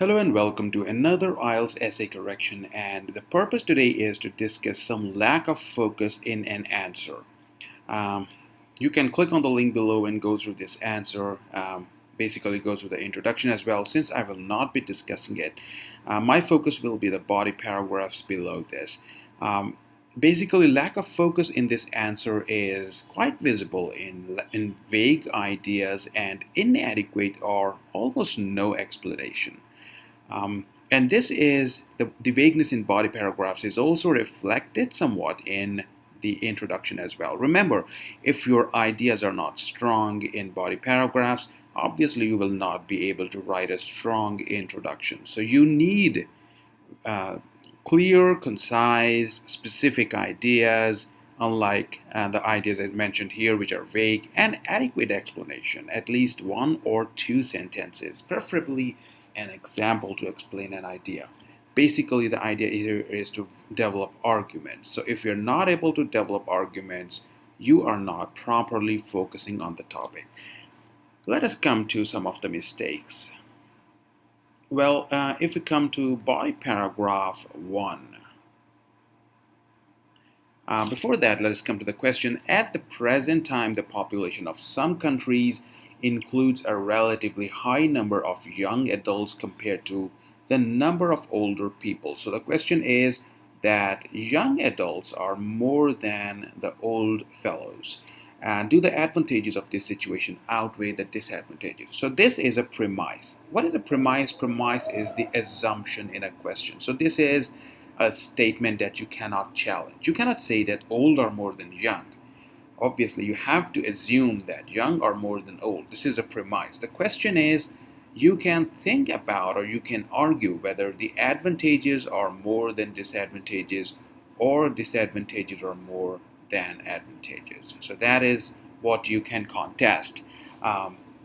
Hello and welcome to another IELTS essay correction, and the purpose today is to discuss some lack of focus in an answer. Um, you can click on the link below and go through this answer. Basically go through the introduction as well. Since I will not be discussing it, my focus will be the body paragraphs below this. Basically, lack of focus in this answer is quite visible in vague ideas and inadequate or almost no explanation. And this is the vagueness in body paragraphs is also reflected somewhat in the introduction as well. Remember, if your ideas are not strong in body paragraphs, obviously you will not be able to write a strong introduction. So you need clear, concise, specific ideas, unlike the ideas I mentioned here, which are vague, and adequate explanation, at least one or two sentences, preferably an example to explain an idea. Basically, the idea here is to develop arguments. So if you're not able to develop arguments, you are not properly focusing on the topic. Let us come to some of the mistakes. Well, if we come to body paragraph 1. Before that, let us come to the question. At the present time, the population of some countries includes a relatively high number of young adults compared to the number of older people. So the question is that young adults are more than the old fellows. Do the advantages of this situation outweigh the disadvantages? So this is a premise. What is a premise? Premise is the assumption in a question. So this is a statement that you cannot challenge. You cannot say that old are more than young. Obviously, you have to assume that young are more than old. This is a premise. The question is, you can think about or you can argue whether the advantages are more than disadvantages or disadvantages are more than advantages. So that is what you can contest.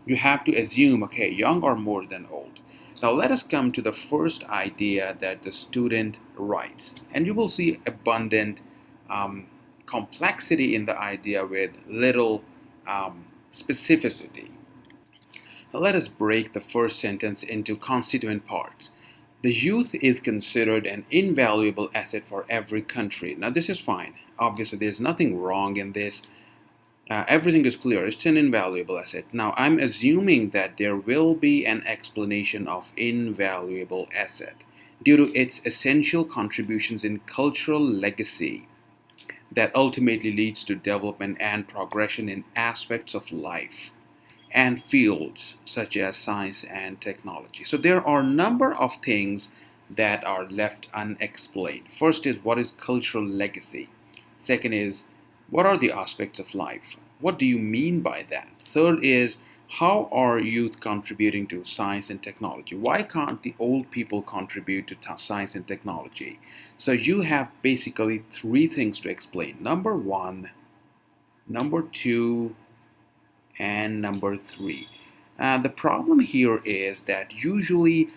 You have to assume, okay, young are more than old. Now let us come to the first idea that the student writes. And you will see abundant complexity in the idea with little specificity. Now let us break the first sentence into constituent parts. The youth is considered an invaluable asset for every country. Now this is fine. Obviously there's nothing wrong in this. Everything is clear. It's an invaluable asset. Now I'm assuming that there will be an explanation of invaluable asset due to its essential contributions in cultural legacy that ultimately leads to development and progression in aspects of life and fields such as science and technology. So there are a number of things that are left unexplained. First is, what is cultural legacy? Second is, what are the aspects of life? What do you mean by that? Third is, how are youth contributing to science and technology? Why can't the old people contribute to science and technology? So you have basically three things to explain. Number one, number two, and number three. The problem here is that usually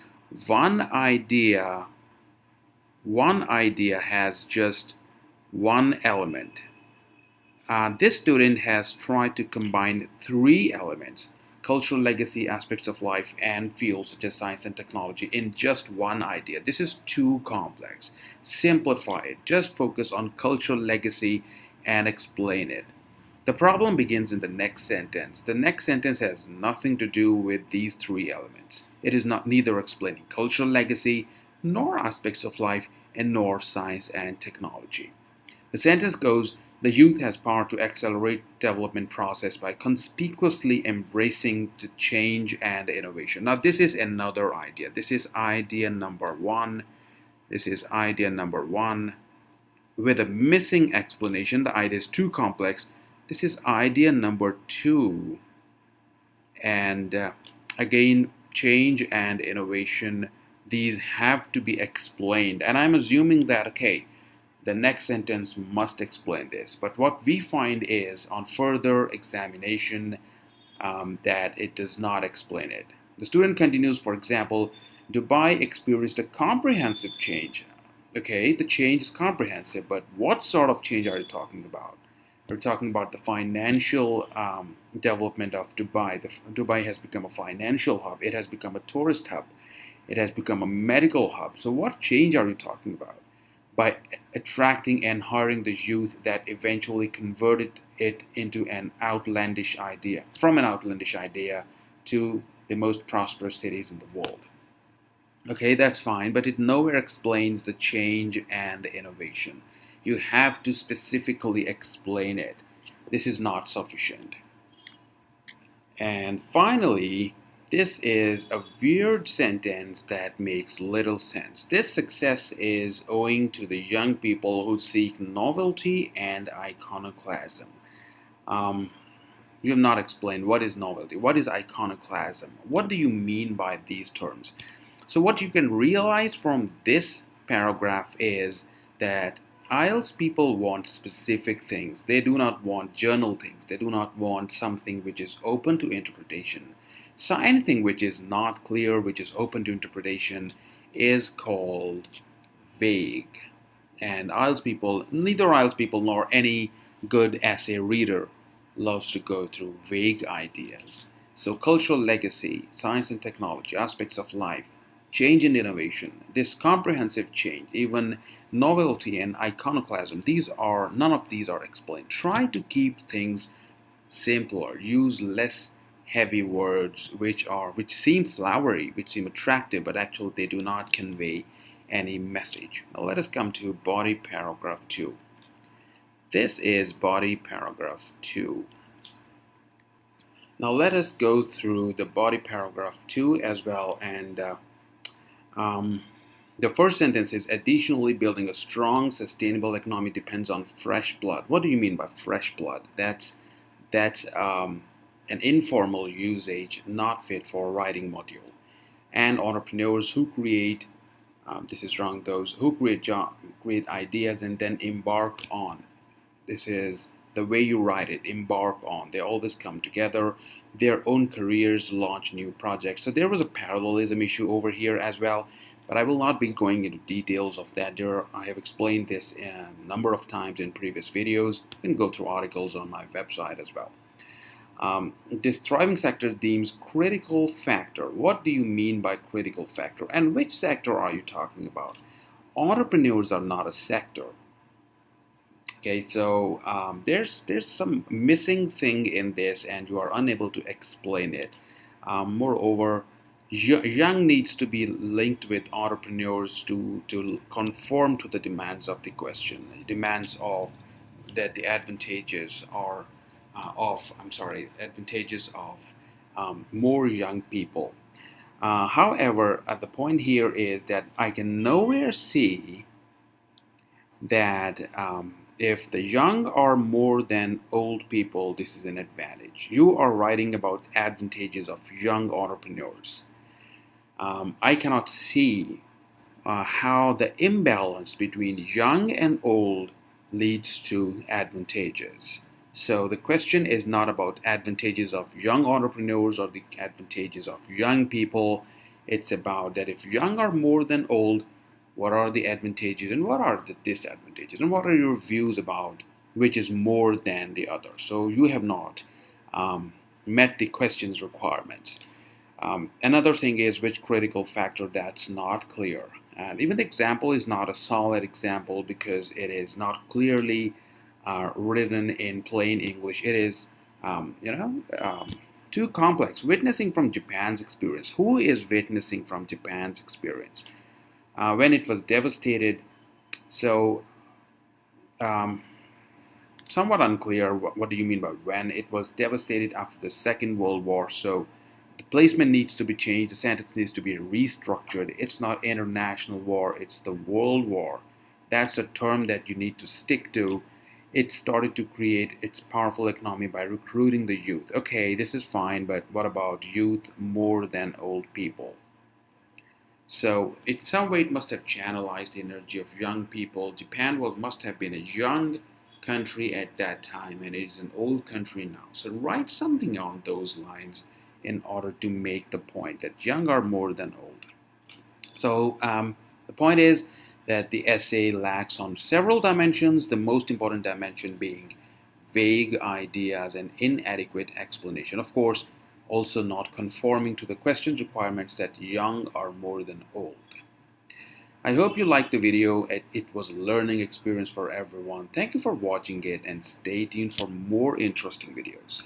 one idea has just one element. This student has tried to combine three elements: cultural legacy, aspects of life, and fields such as science and technology in just one idea. This is too complex. Simplify it. Just focus on cultural legacy and explain it. The problem begins in the next sentence. The next sentence has nothing to do with these three elements. It is not neither explaining cultural legacy, nor aspects of life, and nor science and technology. The sentence goes, the youth has power to accelerate development process by conspicuously embracing the change and innovation. Now this is another idea. This is idea number one. This is idea number one with a missing explanation. The idea is too complex. This is idea number two. And again, change and innovation, these have to be explained. And I'm assuming that, okay, the next sentence must explain this. But what we find is, on further examination, that it does not explain it. The student continues, for example, Dubai experienced a comprehensive change. Okay, the change is comprehensive, but what sort of change are you talking about? We're talking about the financial development of Dubai. Dubai has become a financial hub. It has become a tourist hub. It has become a medical hub. So what change are you talking about? By attracting and hiring the youth that eventually converted it into an outlandish idea, from an outlandish idea to the most prosperous cities in the world. Okay, that's fine, but it nowhere explains the change and innovation. You have to specifically explain it. This is not sufficient. And finally, this is a weird sentence that makes little sense. This success is owing to the young people who seek novelty and iconoclasm. Um, you have not explained what is novelty, what is iconoclasm, what do you mean by these terms? So what you can realize from this paragraph is that IELTS people want specific things. They do not want journal things. They do not want something which is open to interpretation. So anything which is not clear, which is open to interpretation, is called vague. And IELTS people, neither IELTS people nor any good essay reader loves to go through vague ideas. So cultural legacy, science and technology, aspects of life, change and innovation, this comprehensive change, even novelty and iconoclasm, none of these are explained. Try to keep things simpler. Use less heavy words which seem flowery, which seem attractive, but actually they do not convey any message. Now let us come to body paragraph 2. This is body paragraph 2. Now let us go through the body paragraph 2 as well, and the first sentence is, additionally, building a strong, sustainable economy depends on fresh blood. What do you mean by fresh blood? That's an informal usage, not fit for writing module. And entrepreneurs who create, this is wrong, those who create ideas and then embark on. This is the way you write it, embark on. They always come together, their own careers, launch new projects. So there was a parallelism issue over here as well, but I will not be going into details of that. I have explained this a number of times in previous videos. You can go through articles on my website as well. This thriving sector deems critical factor. What do you mean by critical factor? And which sector are you talking about? Entrepreneurs are not a sector. Okay, so there's some missing thing in this, and you are unable to explain it. Moreover, young needs to be linked with entrepreneurs to conform to the demands of the question. Demands of that the advantages are advantages of more young people. However, the point here is that I can nowhere see that if the young are more than old people, this is an advantage. You are writing about advantages of young entrepreneurs. I cannot see how the imbalance between young and old leads to advantages. So the question is not about advantages of young entrepreneurs or the advantages of young people. It's about that if young are more than old, what are the advantages and what are the disadvantages, and what are your views about which is more than the other. So you have not met the question's requirements. Another thing is which critical factor, that's not clear. And even the example is not a solid example because it is not clearly written in plain English. It is, too complex. Witnessing from Japan's experience. Who is witnessing from Japan's experience? When it was devastated, so somewhat unclear. What do you mean by when? It was devastated after the Second World War, so the placement needs to be changed, the sentence needs to be restructured. It's not international war, it's the World War. That's a term that you need to stick to. It started to create its powerful economy by recruiting the youth. Okay, this is fine, but what about youth more than old people? So in some way it must have channelized the energy of young people. Japan must have been a young country at that time, and it is an old country now. So write something on those lines in order to make the point that young are more than old. So the point is that the essay lacks on several dimensions, the most important dimension being vague ideas and inadequate explanation. Of course, also not conforming to the question requirements that young are more than old. I hope you liked the video. It was a learning experience for everyone. Thank you for watching it and stay tuned for more interesting videos.